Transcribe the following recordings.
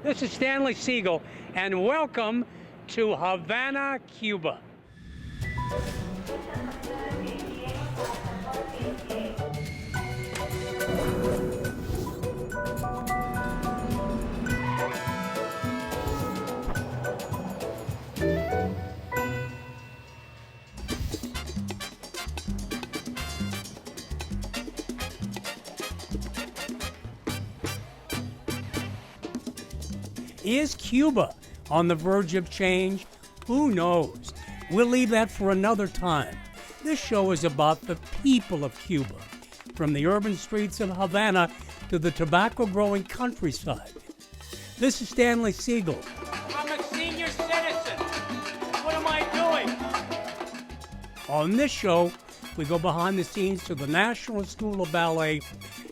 This is Stanley Siegel, and welcome to Havana, Cuba. Is Cuba on the verge of change? Who knows? We'll leave that for another time. This show is about the people of Cuba, from the urban streets of Havana to the tobacco-growing countryside. This is Stanley Siegel. I'm a senior citizen. What am I doing? On this show, we go behind the scenes to the National School of Ballet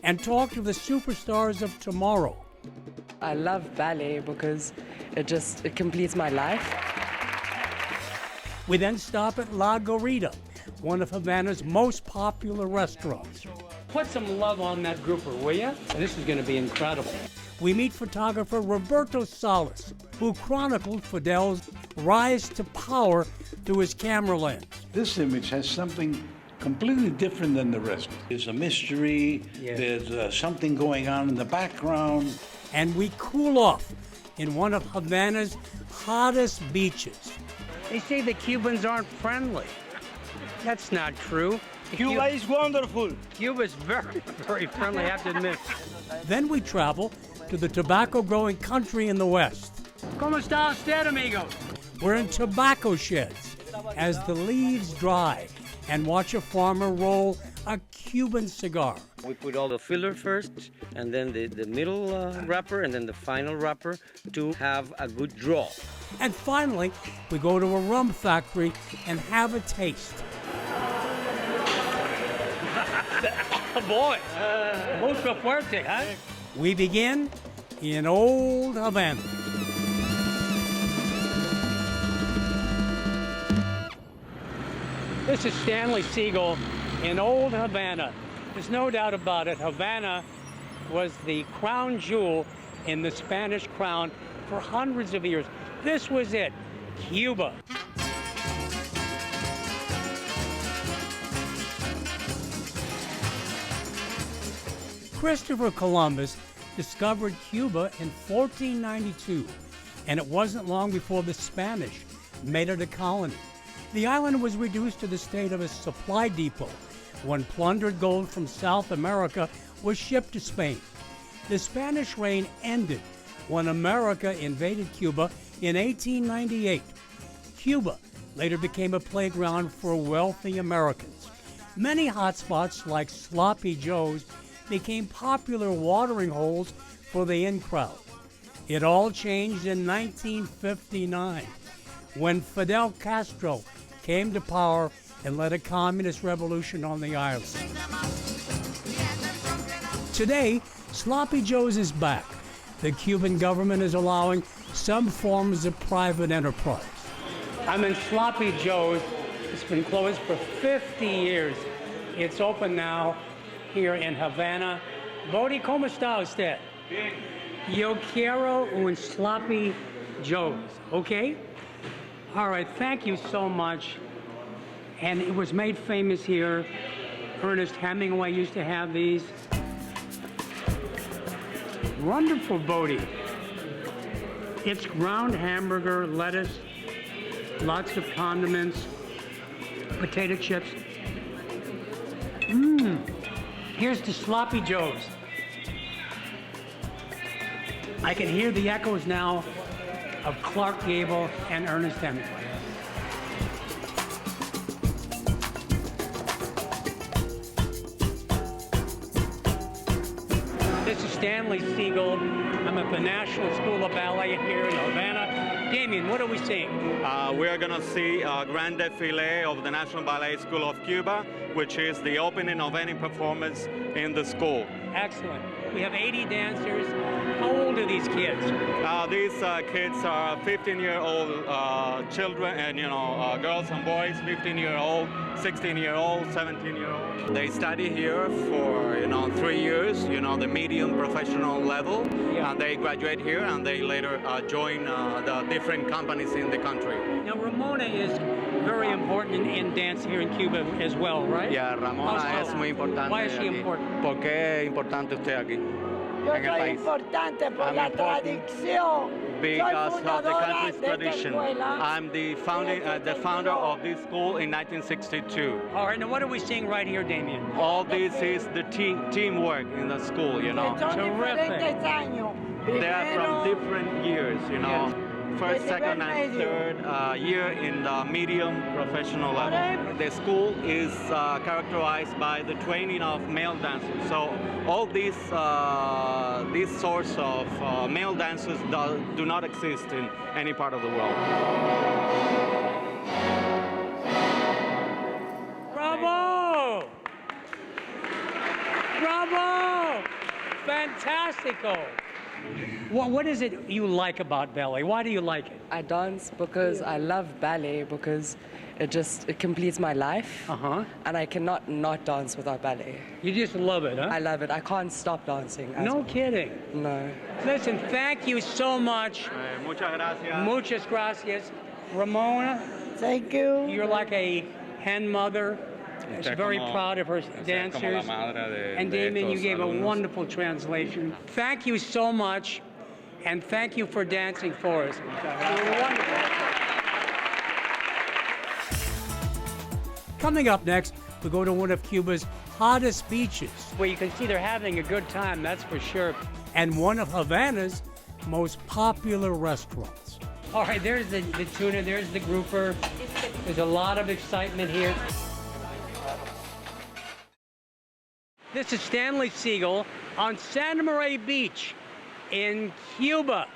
and talk to the superstars of tomorrow. I love ballet because it completes my life. We then stop at La Gorrita, one of Havana's most popular restaurants. Put some love on that grouper, will you? This is going to be incredible. We meet photographer Roberto Salas, who chronicled Fidel's rise to power through his camera lens. This image has something completely different than the rest. There's a mystery, there's something going on in the background. And we cool off in one of Havana's hottest beaches. They say the Cubans aren't friendly. That's not true. Cuba is wonderful. Cuba's very, very friendly, I have to admit. Then we travel to the tobacco-growing country in the west. ¿Cómo está usted, amigos? We're in tobacco sheds as the leaves dry and watch a farmer roll a Cuban cigar. We put all the filler first, and then the middle wrapper, and then the final wrapper to have a good draw. And finally, we go to a rum factory and have a taste. Oh boy, mucho fuerte, huh? We begin in old Havana. This is Stanley Siegel in old Havana. There's no doubt about it, Havana was the crown jewel in the Spanish crown for hundreds of years. This was it, Cuba. Christopher Columbus discovered Cuba in 1492, and it wasn't long before the Spanish made it a colony. The island was reduced to the state of a supply depot when plundered gold from South America was shipped to Spain. The Spanish reign ended when America invaded Cuba in 1898. Cuba later became a playground for wealthy Americans. Many hotspots like Sloppy Joe's became popular watering holes for the in-crowd. It all changed in 1959 when Fidel Castro came to power and led a communist revolution on the island. Today, Sloppy Joe's is back. The Cuban government is allowing some forms of private enterprise. I'm in Sloppy Joe's. It's been closed for 50 years. It's open now here in Havana. Bodhi, ¿cómo está usted? Bien. Yo quiero un Sloppy Joe's, okay? All right, thank you so much. And it was made famous here. Ernest Hemingway used to have these. Wonderful Bodhi. It's ground hamburger, lettuce, lots of condiments, potato chips. Here's to Sloppy Joe's. I can hear the echoes now of Clark Gable and Ernest Hemingway. This is Stanley Siegel. I'm at the National School of Ballet here in Havana. Damien, what are we seeing? We are going to see a grand défilé of the National Ballet School of Cuba, which is the opening of any performance in the school. Excellent. We have 80 dancers. How old are these kids? These kids are 15-year-old children, and girls and boys, 15-year-old, 16-year-old, 17-year-old. They study here for 3 years, the medium professional level, and they graduate here, and they later join the different companies in the country. Now, Ramona is very important in dance here in Cuba as well, right? Yeah, Ramona How so? es muy importante. Why is she aquí. important? ¿Por qué es importante usted aquí? Yo en el soy país? importante por I'm la important tradición. Because soy of the fundadora country's de esta tradition. escuela. I'm the founder of this school in 1962. All right, now what are we seeing right here, Damien? All this is the teamwork in the school, Que son Terrific. diferentes años. They are from Primero, different years, First, second, and third year in the medium professional level. The school is characterized by the training of male dancers. So all these sorts of male dancers do not exist in any part of the world. Bravo! Bravo! Fantastico! What is it you like about ballet? Why do you like it? I dance because I love ballet because it completes my life. And I cannot not dance without ballet. You just love it, huh? I love it. I can't stop dancing. No kidding. No. Listen, thank you so much. Muchas gracias. Muchas gracias. Ramona, Thank you. you're like a hen mother. She's very proud of her dancers. And Damien, you gave a wonderful translation. Thank you so much, and thank you for dancing for us. You were wonderful. Coming up next, we go to one of Cuba's hottest beaches, where you can see they're having a good time, that's for sure, and one of Havana's most popular restaurants. All right, there's the tuna, there's the grouper. There's a lot of excitement here. This is Stanley Siegel on Santa Maria Beach in Cuba.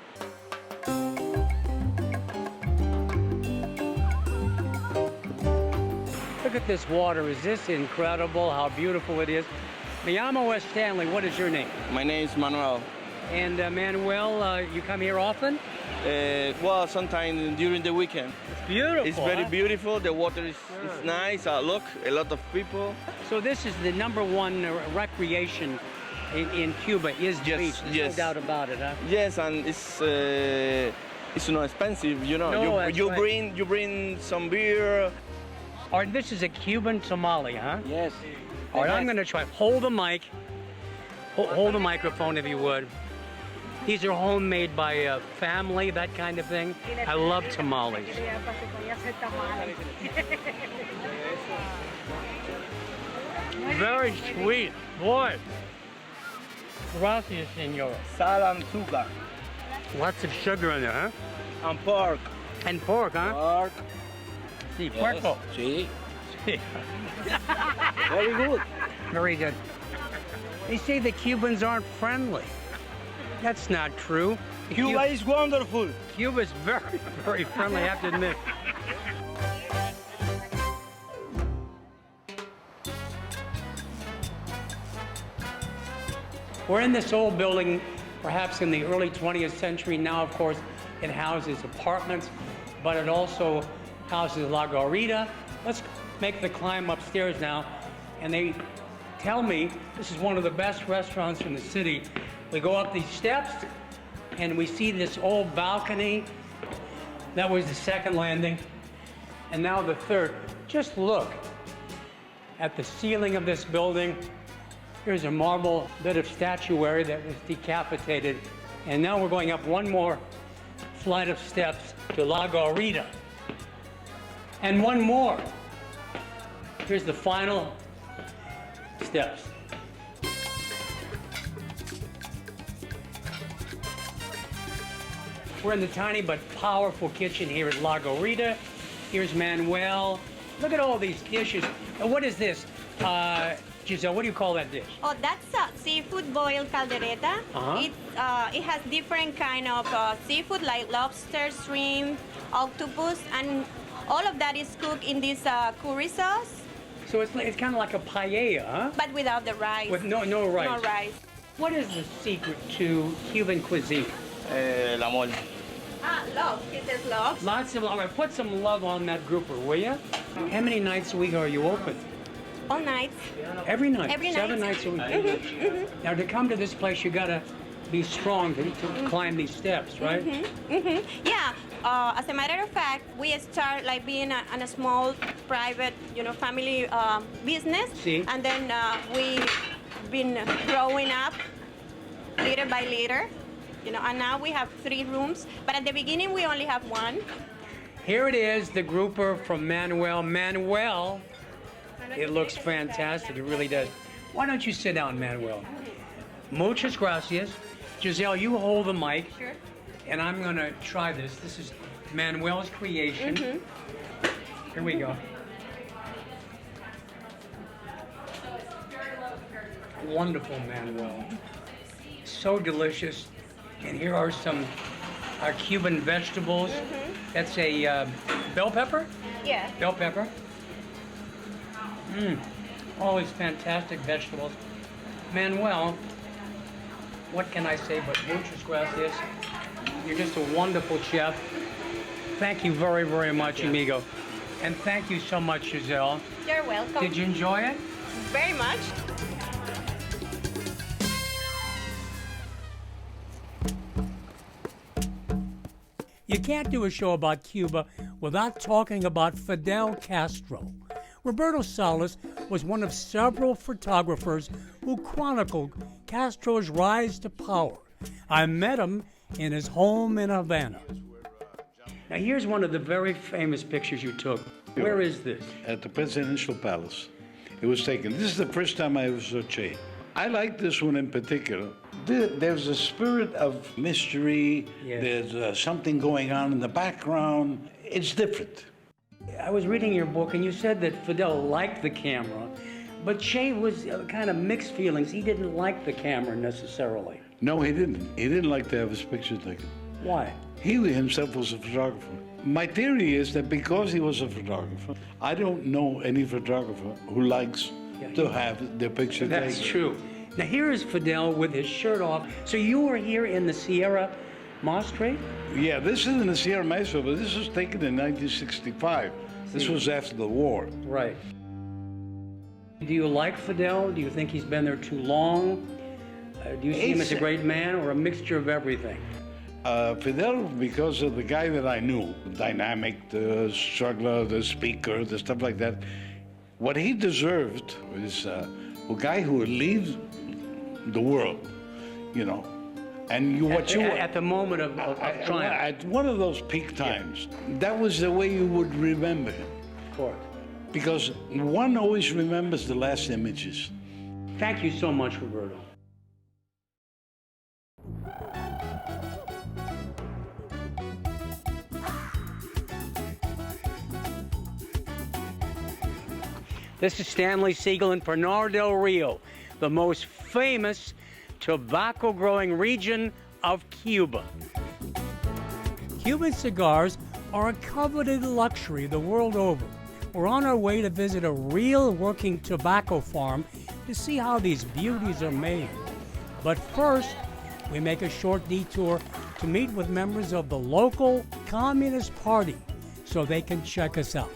Look at this water. Is this incredible? How beautiful it is. Me llamo es Stanley. What is your name? My name is Manuel. And Manuel, you come here often? Well, sometime during the weekend. It's beautiful. It's very huh? beautiful. The water is nice. Look, a lot of people. So this is the #1 recreation in Cuba is the Yes, beach. There's yes. no doubt about it, huh? Yes, and it's not expensive. No, that's you right. bring some beer. All right, this is a Cuban tamale, huh? Yes. All right, I'm going to try. Hold the mic. Hold the microphone if you would. These are homemade by a family, that kind of thing. I love tamales. Very sweet. Boy. Gracias, senor. Sal and sugar. Lots of sugar in there, huh? And pork. And pork, huh? Pork. Sí, puerco. Sí. Sí. Very good. Very good. They say the Cubans aren't friendly. That's not true. Cuba is wonderful. Cuba's very, very friendly, I have to admit. We're in this old building, perhaps in the early 20th century. Now, of course, it houses apartments, but it also houses La Guarida. Let's make the climb upstairs now. And they tell me this is one of the best restaurants in the city. We go up these steps, and we see this old balcony. That was the second landing, and now the third. Just look at the ceiling of this building. Here's a marble bit of statuary that was decapitated, and now we're going up one more flight of steps to La Guarida. And one more. Here's the final steps. We're in the tiny but powerful kitchen here at La Guarida. Here's Manuel. Look at all these dishes. And what is this? Giselle, what do you call that dish? Oh, that's seafood boiled caldereta. It has different kind of seafood like lobster, shrimp, octopus, and all of that is cooked in this curry sauce. So it's kind of like a paella, huh? But without the rice. With no rice. No rice. What is the secret to Cuban cuisine? El amor. Love. He says love. Lots of love. Put some love on that grouper, will you? How many nights a week are you open? All night. Every night. Every 7 night. nights a week. Now, to come to this place, you gotta be strong to climb these steps, right? Yeah. As a matter of fact, we start like being a small private, family business, See. and then we've been growing up little by little, and now we have 3 rooms. But at the beginning, we only have 1. Here it is, the grouper from Manuel. Manuel, it looks fantastic. It really does. Why don't you sit down, Manuel? Muchas gracias. Giselle, you hold the mic. Sure. And I'm gonna try this. This is Manuel's creation. Here we go. Wonderful, Manuel. So delicious. And here are some Cuban vegetables. That's a bell pepper? Yeah. Bell pepper. All these fantastic vegetables. Manuel, what can I say but muchas gracias. You're just a wonderful chef. Thank you very, very much, amigo. And thank you so much, Giselle. You're welcome. Did you enjoy it? Very much. You can't do a show about Cuba without talking about Fidel Castro. Roberto Salas was one of several photographers who chronicled Castro's rise to power. I met him in his home in Havana. Now here's one of the very famous pictures you took. Where is this? At the presidential palace. It was taken. This is the first time I ever saw Che. I like this one in particular. There's a spirit of mystery. Yes. There's something going on in the background. It's different. I was reading your book, and you said that Fidel liked the camera, but Che was kind of mixed feelings. He didn't like the camera necessarily. No, he didn't. He didn't like to have his picture taken. Why? He himself was a photographer. My theory is that because he was a photographer, I don't know any photographer who likes to have their picture taken. That's true. Now here is Fidel with his shirt off. So you were here in the Sierra Madre? Yeah, this is in the Sierra Maestra, but this was taken in 1965. This was after the war. Right. Do you like Fidel? Do you think he's been there too long? Do you see him as a great man or a mixture of everything? Fidel, because of the guy that I knew, dynamic, the struggler, the speaker, the stuff like that, what he deserved was a guy who would lead the world, And at the moment of triumph. At one of those peak times, that was the way you would remember him. Of course. Because one always remembers the last images. Thank you so much, Roberto. This is Stanley Siegel in Pinar del Rio, the most famous tobacco-growing region of Cuba. Cuban cigars are a coveted luxury the world over. We're on our way to visit a real working tobacco farm to see how these beauties are made. But first, we make a short detour to meet with members of the local Communist Party so they can check us out.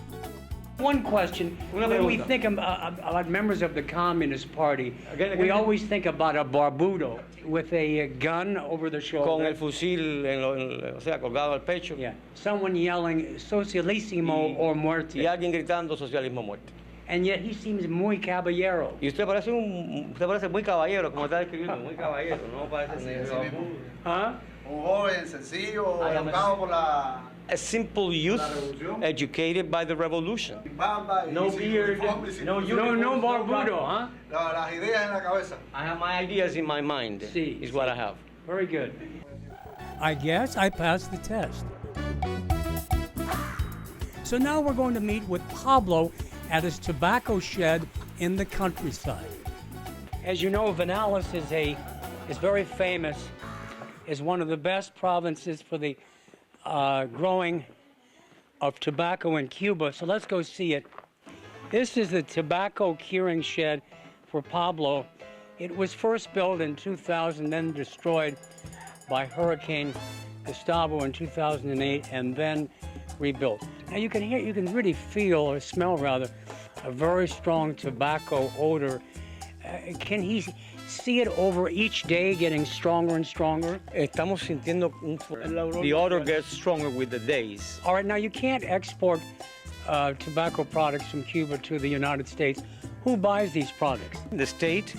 One question, when we think about members of the Communist Party, we always think about a barbudo with a gun over the shoulder. Con el fusil, colgado al pecho. Yeah, someone yelling socialismo or muerte. Y alguien gritando socialismo o muerte. And yet he seems muy caballero. Y usted parece muy caballero, como está describiendo, muy caballero, no parece Huh? Un joven sencillo, educado por la... A simple youth educated by the revolution. No beard, no barbudo, huh? Las ideas en la cabeza. I have my ideas in my mind, is what I have. Very good. I guess I passed the test. So now we're going to meet with Pablo at his tobacco shed in the countryside. As you know, Vanales is very famous, is one of the best provinces for the growing of tobacco in Cuba. So let's go see it. This is the tobacco curing shed for Pablo. It was first built in 2000, then destroyed by Hurricane Gustavo in 2008, and then rebuilt. Now you can really feel or smell rather, a very strong tobacco odor. Can he see it over each day getting stronger and stronger? Estamos sintiendo the odor gets stronger with the days. All right, now you can't export tobacco products from Cuba to the United States. Who buys these products? The state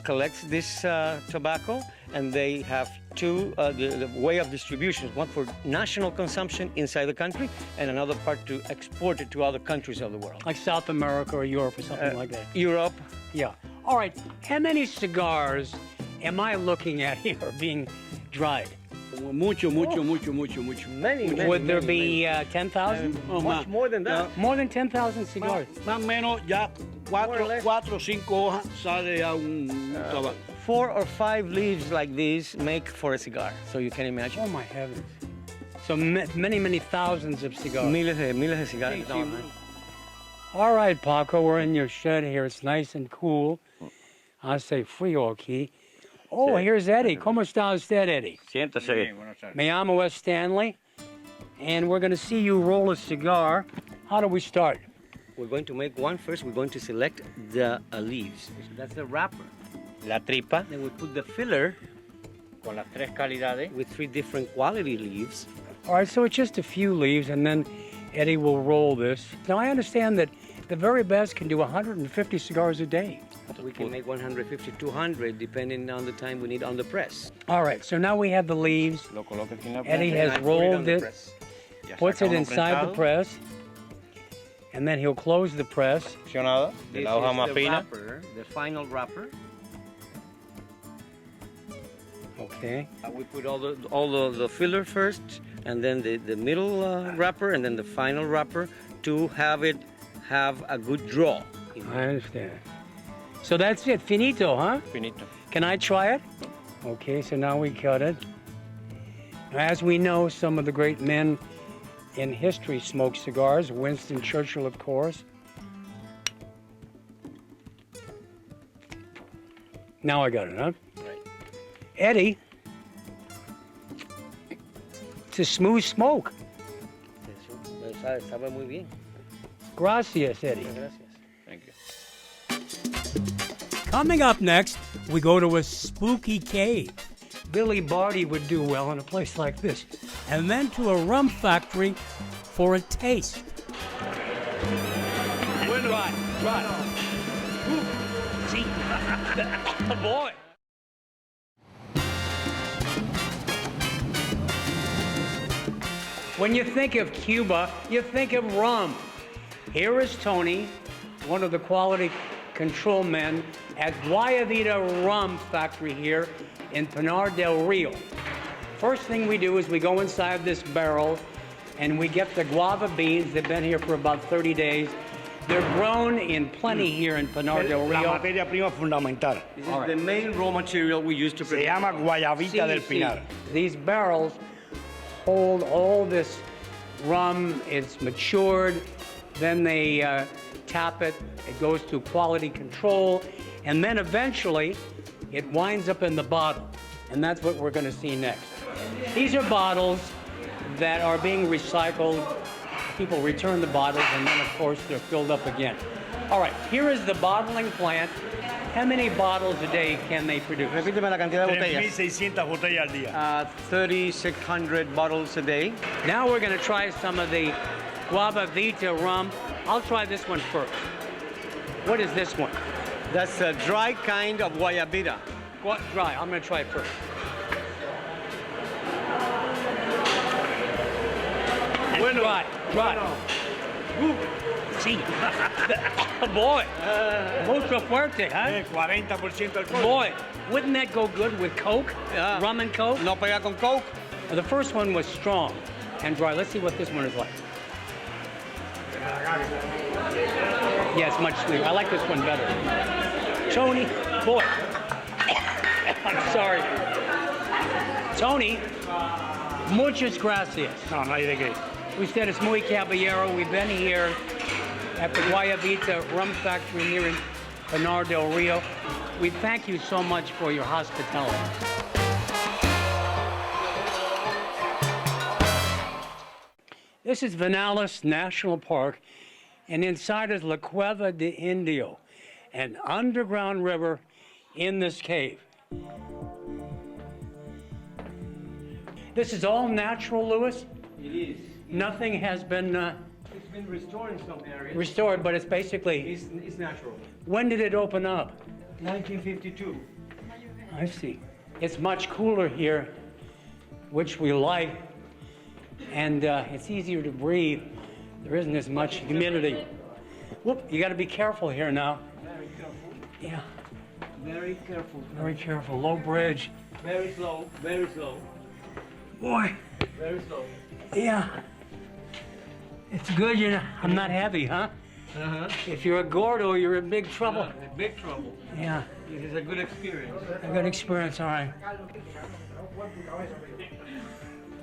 collects this tobacco, and they have the way of distribution, one for national consumption inside the country and another part to export it to other countries of the world. Like South America or Europe or something like that? Europe. Yeah. All right, how many cigars am I looking at here being dried? Mucho. Many. Would there be 10,000? Much more than that. More than 10,000 cigars? Más o menos ya cuatro o cinco hojas sale ya un tabaco. 4 or 5 leaves like these make for a cigar, so you can imagine. Oh my heavens. So many thousands of cigars. Miles de cigares. All right, Paco, we're in your shed here. It's nice and cool. I say frío aquí. Oh, here's Eddie. ¿Cómo está usted, Eddie? Siéntese. Me llamo Stanley, and we're going to see you roll a cigar. How do we start? We're going to make one first. We're going to select the leaves. So that's the wrapper. La tripa. Then we put the filler Con las 3 calidades. with 3 different quality leaves. All right, so it's just a few leaves, and then Eddie will roll this. Now, I understand that the very best can do 150 cigars a day. We can make 150, 200, depending on the time we need on the press. All right, so now we have the leaves. Lo coloca aquí en la Eddie prensa. has I put rolled on the it, press. Ya puts it sacamos inside the prensado, press, and then he'll close the press. seccionado, de This la hoja is más the fina. wrapper, the final wrapper. Okay. We put all the filler first, and then the middle wrapper, and then the final wrapper to have a good draw. I understand. So that's it, finito, huh? Finito. Can I try it? Okay, so now we cut it. As we know, some of the great men in history smoked cigars. Winston Churchill, of course. Now I got it, huh? Right. Eddie, it's a smooth smoke. Sabe muy bien. Gracias, Eddie. Gracias. Thank you. Coming up next, we go to a spooky cave. Billy Barty would do well in a place like this. And then to a rum factory for a taste. Right. See? Boy. When you think of Cuba, you think of rum. Here is Tony, one of the quality control men at Guayabita Rum Factory here in Pinar del Rio. First thing we do is we go inside this barrel and we get the guava beans. They've been here for about 30 days. They're grown in plenty here in Pinar del La Rio. materia prima fundamental. This is the main raw material we use to Se prepare. llama guayabita del Pinar. These barrels hold all this rum. It's matured. Then they tap it. It goes through quality control. And then eventually, it winds up in the bottle. And that's what we're going to see next. These are bottles that are being recycled. People return the bottles, and then, of course, they're filled up again. All right, here is the bottling plant. How many bottles a day can they produce? Repíteme la cantidad de botellas. 3.600 botellas al día. 3,600 bottles a day. Now we're going to try some of the Guava Vita rum. I'll try this one first. What is this one? That's a dry kind of guayabita. What dry? I'm going to try it first. Bueno. Dry. Sí. Boy. Mucho fuerte, huh? 40% alcohol. Boy, wouldn't that go good with Coke? Yeah. Rum and Coke? No pega con Coke. The first one was strong and dry. Let's see what this one is like. Yeah, it's much sweeter. I like this one better. Tony, boy. I'm sorry. Tony, muchas gracias. No, no hay de qué. Usted es muy caballero. We've been here at the Guayabita Rum Factory here in Pinar del Rio. We thank you so much for your hospitality. This is Vanales National Park, and inside is La Cueva de Indio, an underground river in this cave. This is all natural, Louis? It is. Nothing has been It's been restored in some areas. restored, but it's basically... It's natural. When did it open up? 1952. I see. It's much cooler here, which we like, and it's easier to breathe. There isn't as much humidity. Whoop, you got to be careful here now. Very careful. Yeah, Very careful. very careful. Low bridge. Very slow. Very slow. Boy, Very slow. yeah. It's good I'm not heavy, huh? Uh-huh. If you're a gordo, you're in big trouble. Big trouble. Yeah, This is a good experience. a good experience, all right.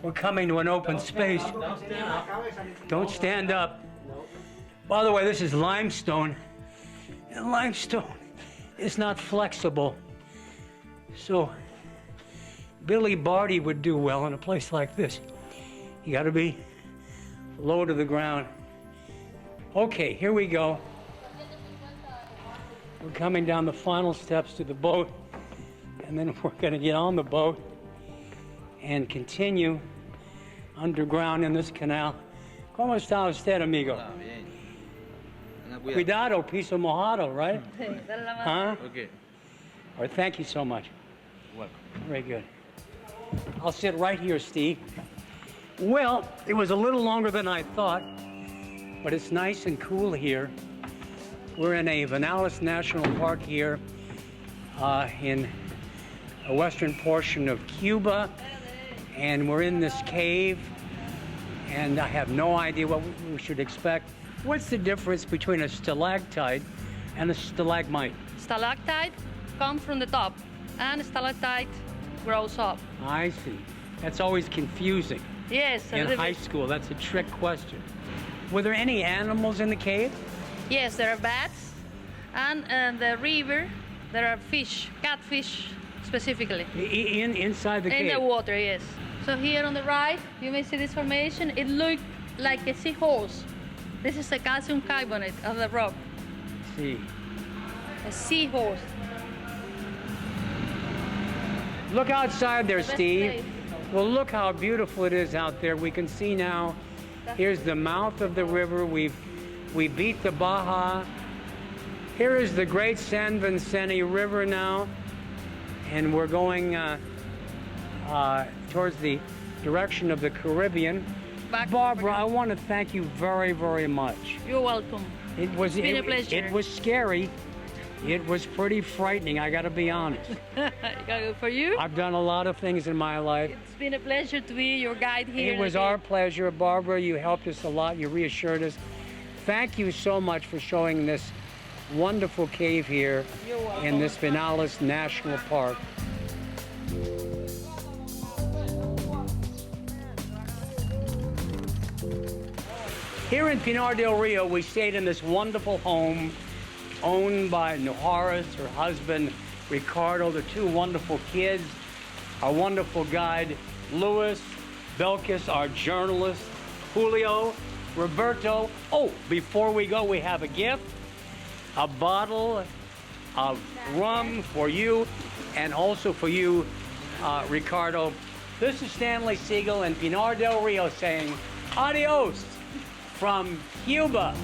We're coming to an open space. Don't stand up. By the way, this is limestone, and limestone is not flexible. So Billy Barty would do well in a place like this. You got to be low to the ground. Okay, here we go. We're coming down the final steps to the boat, and then we're going to get on the boat and continue underground in this canal. ¿Cómo está usted, amigo? Cuidado, piso mojado, right? Huh? Okay. All right, thank you so much. Welcome. Very good. I'll sit right here, Steve. Well, it was a little longer than I thought, but it's nice and cool here. We're in a Vanales National Park here in a western portion of Cuba, and we're in this cave, and I have no idea what we should expect. What's the difference between a stalactite and a stalagmite? Stalactite comes from the top, and stalactite grows up. I see. That's always confusing. Yes, In high school, that's a trick question. Were there any animals in the cave? Yes, there are bats, and in the river there are fish, catfish specifically. Inside the cave? In the water, yes. So here on the right, you may see this formation. It looks like a seahorse. This is the calcium carbonate of the rock. See. A seahorse. Look outside there, Best Steve. place. Well, look how beautiful it is out there. We can see now, here's the mouth of the river. We beat the Baja. Here is the great San Vicente River now. And we're going towards the direction of the Caribbean. Barbara, I want to thank you very, very much. You're welcome. It's been a pleasure. It was scary. It was pretty frightening, I got to be honest. For you? I've done a lot of things in my life. It's been a pleasure to be your guide here. It was our pleasure, Barbara. You helped us a lot. You reassured us. Thank you so much for showing this wonderful cave here in this Vanales National Park. Here in Pinar del Rio, we stayed in this wonderful home owned by Nojares, her husband, Ricardo, the two wonderful kids, our wonderful guide, Louis, Belkis, our journalist, Julio, Roberto. Oh, before we go, we have a gift, a bottle of rum for you, and also for you, Ricardo. This is Stanley Siegel in Pinar del Rio saying adios from Cuba.